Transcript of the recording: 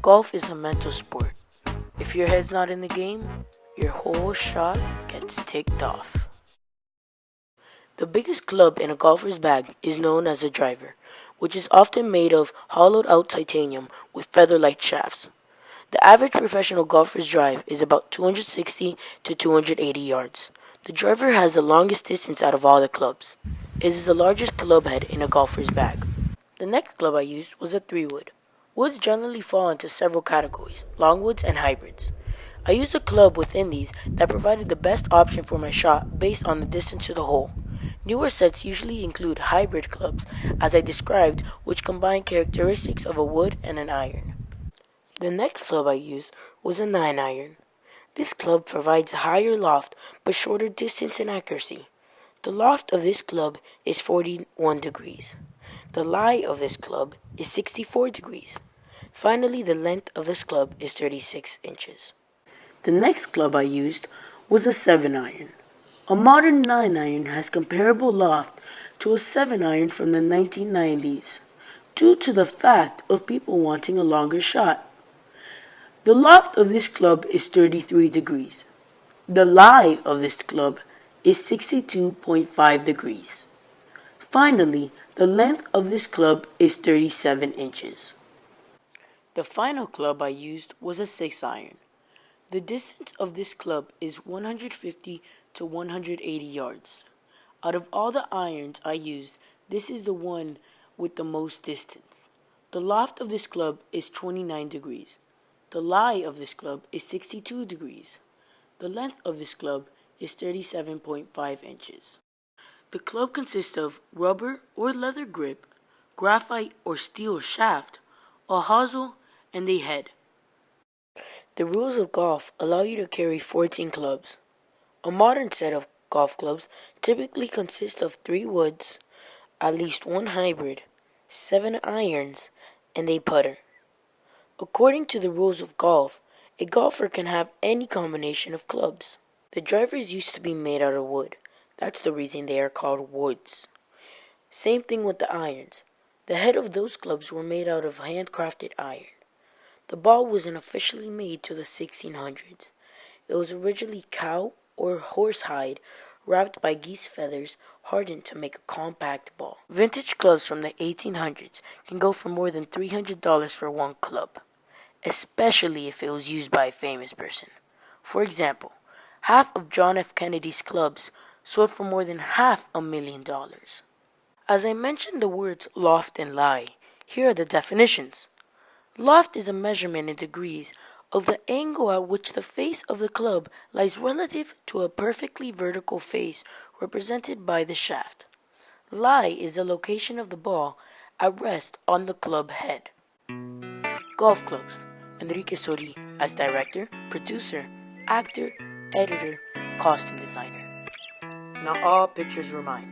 Golf is a mental sport. If your head's not in the game, your whole shot gets ticked off. The biggest club in a golfer's bag is known as a driver, which is often made of hollowed out titanium with feather-like shafts. The average professional golfer's drive is about 260 to 280 yards. The driver has the longest distance out of all the clubs. It is the largest club head in a golfer's bag. The next club I used was a 3-wood. Woods generally fall into several categories, longwoods and hybrids. I used a club within these that provided the best option for my shot based on the distance to the hole. Newer sets usually include hybrid clubs, as I described, which combine characteristics of a wood and an iron. The next club I used was a 9-iron. This club provides a higher loft but shorter distance and accuracy. The loft of this club is 41 degrees. The lie of this club is 64 degrees. Finally, the length of this club is 36 inches. The next club I used was a 7-iron. A modern 9-iron has comparable loft to a 7-iron from the 1990s due to the fact of people wanting a longer shot. The loft of this club is 33 degrees. The lie of this club is 62.5 degrees. Finally, the length of this club is 37 inches. The final club I used was a 6-iron. The distance of this club is 150 to 180 yards. Out of all the irons I used, this is the one with the most distance. The loft of this club is 29 degrees. The lie of this club is 62 degrees. The length of this club is 37.5 inches. The club consists of rubber or leather grip, graphite or steel shaft, a hosel, and a head. The rules of golf allow you to carry 14 clubs. A modern set of golf clubs typically consists of 3 woods, at least 1 hybrid, 7 irons, and a putter. According to the rules of golf, a golfer can have any combination of clubs. The drivers used to be made out of wood. That's the reason they are called woods. Same thing with the irons. The head of those clubs were made out of handcrafted iron. The ball wasn't officially made till the 1600s. It was originally cow or horse hide wrapped by geese feathers hardened to make a compact ball. Vintage clubs from the 1800s can go for more than $300 for one club, especially if it was used by a famous person. For example, half of John F. Kennedy's clubs sold for more than $500,000. As I mentioned the words loft and lie, here are the definitions. Loft is a measurement in degrees of the angle at which the face of the club lies relative to a perfectly vertical face represented by the shaft. Lie is the location of the ball at rest on the club head. Golf clubs. Enrique Sori as director, producer, actor, editor, costume designer. Now all pictures were mine.